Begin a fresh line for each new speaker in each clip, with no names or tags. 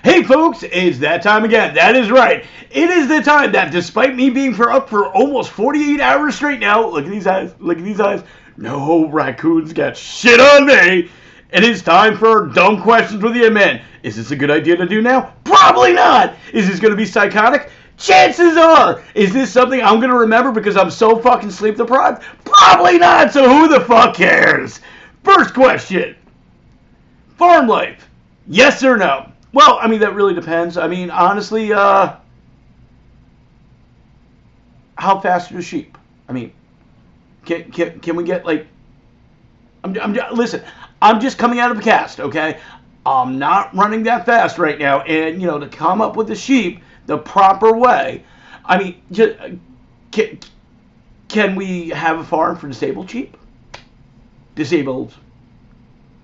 Hey folks, it's that time again. That is right. It is the time that despite me being up for almost 48 hours straight now, look at these eyes, look at these eyes, no raccoons got shit on me. It is time for dumb questions with you men. Is this a good idea to do now? Probably not. Is this going to be psychotic? Chances are. Is this something I'm going to remember because I'm so fucking sleep deprived? Probably not, so who the fuck cares? First question. Farm life. Yes or no? Well, I mean, that really depends. I mean, honestly, how fast are the sheep? I mean, can we get, like, listen, I'm just coming out of a cast, okay? I'm not running that fast right now, and, you know, to come up with the sheep the proper way, I mean, just, can we have a farm for disabled sheep? Disabled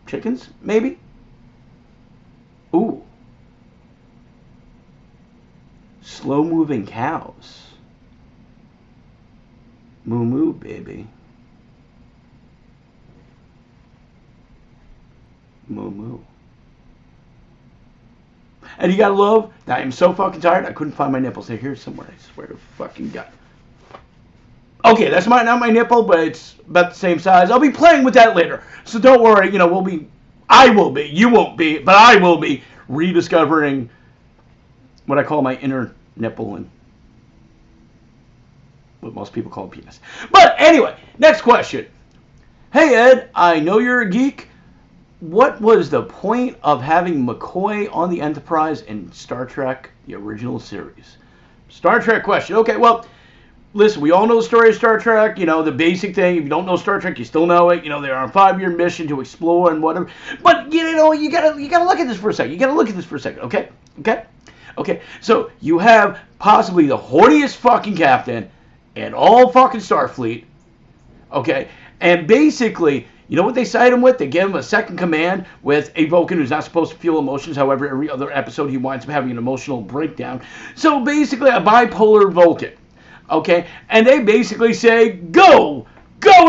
chickens, maybe? Ooh. Slow-moving cows. Moo moo, baby. Moo moo. And you gotta love that I am so fucking tired I couldn't find my nipples. They're here somewhere. I swear to fucking God. Okay, that's not my nipple, but it's about the same size. I'll be playing with that later. So don't worry, you know, I will be, you won't be, but I will be rediscovering what I call my inner nipple and what most people call a penis. But anyway, next question. Hey Ed, I know you're a geek. What was the point of having McCoy on the Enterprise in Star Trek, the original series? Star Trek question. Okay, well, listen, we all know the story of Star Trek, you know, the basic thing. If you don't know Star Trek, you still know it. You know, they're on a 5-year mission to explore and whatever. But, you know, you gotta look at this for a second. Okay? So, you have possibly the horniest fucking captain in all fucking Starfleet. Okay? And basically, you know what they cite him with? They give him a second command with a Vulcan who's not supposed to feel emotions. However, every other episode he winds up having an emotional breakdown. So, basically, a bipolar Vulcan. Okay, and they basically say, go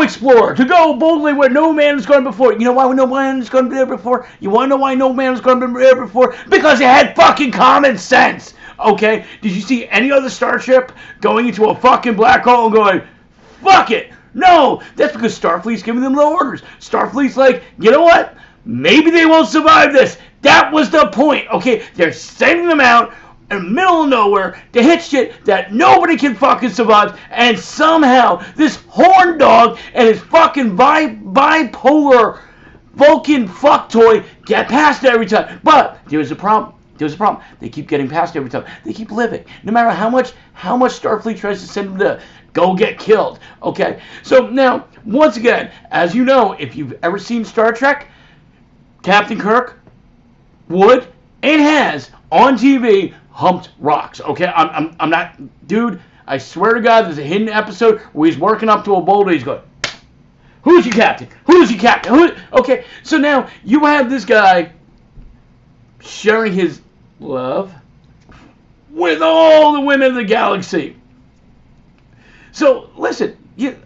explore, to go boldly where no man has gone before. You know why no man has gone there before? You want to know why no man has gone there before? Because they had fucking common sense, okay? Did you see any other starship going into a fucking black hole and going, fuck it? No, that's because Starfleet's giving them the orders. Starfleet's like, you know what? Maybe they won't survive this. That was the point, okay? They're sending them out in the middle of nowhere to hit shit that nobody can fucking survive, and somehow this horn dog and his fucking bipolar Vulcan fuck toy get past it every time. But there's a problem. They keep getting past it every time. They keep living. No matter how much Starfleet tries to send them to go get killed. Okay? So now, once again, as you know, if you've ever seen Star Trek, Captain Kirk would and has on TV humped rocks. Okay, I'm not, dude. I swear to God, there's a hidden episode where he's working up to a boulder. He's going, "Who's your captain? Who's your captain?" Okay, so now you have this guy sharing his love with all the women of the galaxy. So listen,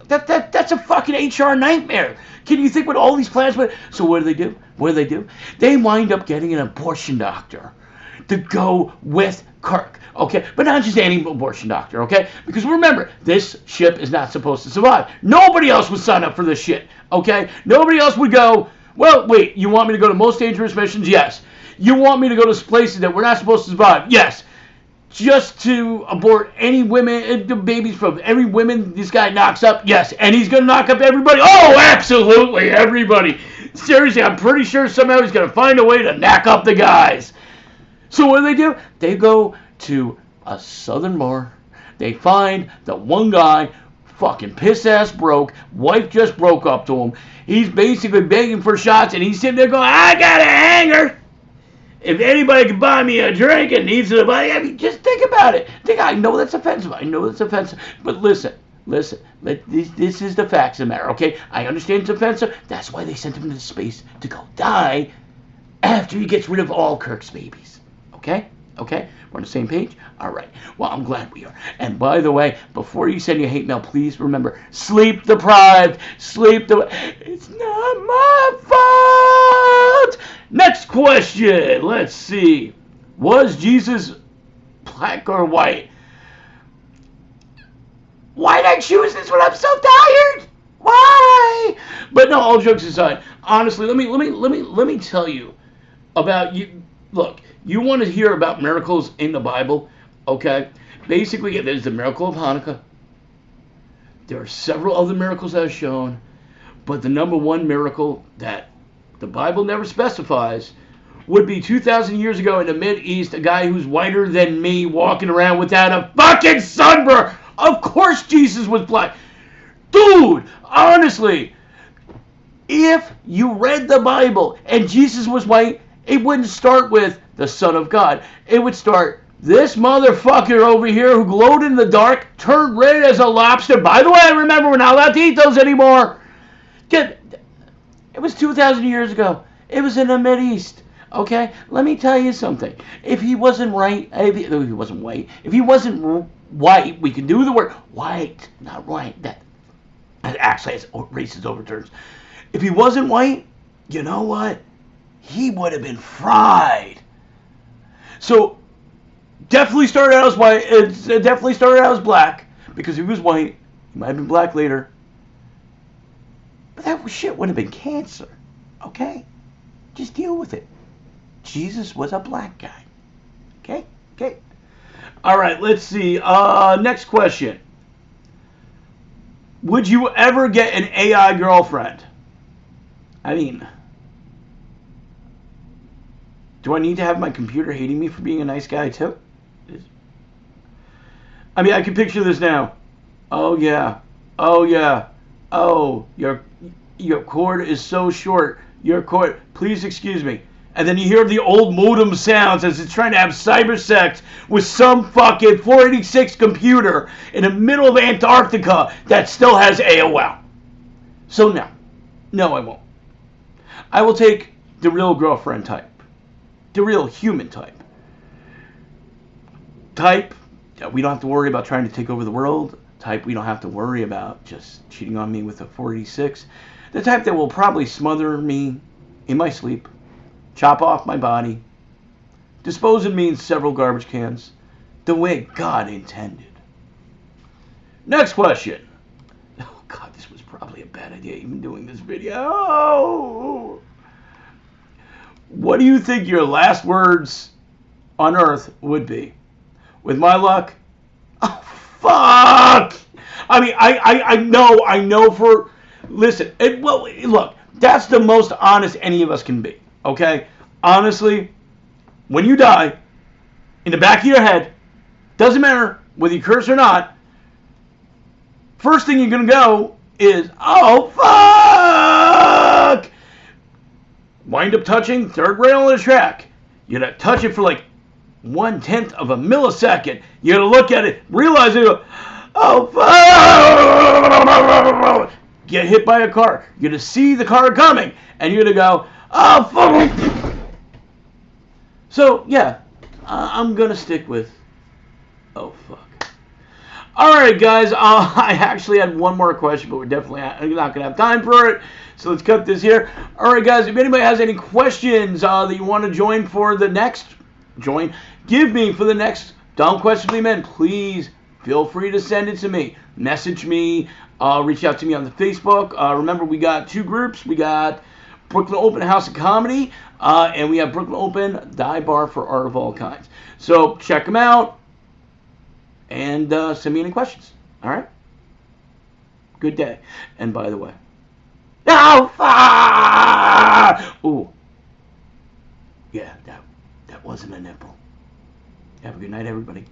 that's a fucking HR nightmare. Can you think what all these plans were? So what do? They wind up getting an abortion doctor to go with Kirk, okay? But not just any abortion doctor, okay? Because remember, this ship is not supposed to survive. Nobody else would sign up for this shit, okay? Nobody else would go, well, wait, you want me to go to most dangerous missions? Yes. You want me to go to places that we're not supposed to survive? Yes. Just to abort any women, the babies from every woman this guy knocks up? Yes. And he's going to knock up everybody? Oh, absolutely, everybody. Seriously, I'm pretty sure somehow he's going to find a way to knock up the guys. So what do? They go to a southern bar. They find the one guy, fucking piss-ass broke. Wife just broke up to him. He's basically begging for shots, and he's sitting there going, I got a hanger. If anybody can buy me a drink and needs to buy, I mean, just think about it. I know that's offensive. But listen. This is the facts of the matter, okay? I understand it's offensive. That's why they sent him into space to go die after he gets rid of all Kirk's babies. Okay? We're on the same page? All right. Well, I'm glad we are. And by the way, before you send your hate mail, please remember, sleep deprived. It's not my fault. Next question. Let's see. Was Jesus black or white? Why'd I choose this when I'm so tired? Why? But no, all jokes aside, honestly, let me tell you about you. Look, you want to hear about miracles in the Bible, okay? Basically, there's the miracle of Hanukkah. There are several other miracles that are shown, but the number one miracle that the Bible never specifies would be 2,000 years ago in the Mideast, a guy who's whiter than me walking around without a fucking sunburn. Of course Jesus was black. Dude, honestly, if you read the Bible and Jesus was white, it wouldn't start with the Son of God. It would start, this motherfucker over here who glowed in the dark turned red as a lobster. By the way, remember, we're not allowed to eat those anymore. It was 2,000 years ago. It was in the Mideast. Okay? Let me tell you something. If he wasn't right, if he wasn't white, if he wasn't white, we can do the word white, not white. That actually has racist overtones. If he wasn't white, you know what? He would have been fried. So, definitely started out as white. It definitely started out as black, because if he was white, he might have been black later. But that shit would have been cancer. Okay? Just deal with it. Jesus was a black guy. Okay? Okay. All right, let's see. Next question. Would you ever get an AI girlfriend? I mean, do I need to have my computer hating me for being a nice guy too? I mean, I can picture this now. Oh yeah. Oh yeah. Oh, your cord is so short. Your cord. Please excuse me. And then you hear the old modem sounds as it's trying to have cyber sex with some fucking 486 computer in the middle of Antarctica that still has AOL. So no, I won't. I will take the real girlfriend type. The real human type. Type that we don't have to worry about trying to take over the world. Type we don't have to worry about just cheating on me with a 486. The type that will probably smother me in my sleep, chop off my body, dispose of me in several garbage cans, the way God intended. Next question. Oh God, this was probably a bad idea even doing this video. What do you think your last words on Earth would be? With my luck, oh fuck! I mean, I know for, listen, look, that's the most honest any of us can be, okay? Honestly, when you die, in the back of your head, doesn't matter whether you curse or not, first thing you're gonna go is, oh fuck! Wind up touching third rail on the track. You're gonna touch it for like 1/10 of a millisecond. You're gonna look at it, realize it, go, oh fuck! Get hit by a car. You're gonna see the car coming, and you're gonna go, oh fuck! So yeah, I'm gonna stick with, oh fuck. All right, guys. I actually had one more question, but we're definitely not gonna have time for it. So let's cut this here. All right, guys. If anybody has any questions that you want to join for the next give me for the next Dumb Question for Men, please feel free to send it to me. Message me. Reach out to me on the Facebook. Remember, we got two groups. We got Brooklyn Open House of Comedy, and we have Brooklyn Open Dive Bar for Art of All Kinds. So check them out. And send me any questions. All right? Good day. And by the way, alpha! Ooh. Yeah, that wasn't a nipple. Have a good night, everybody.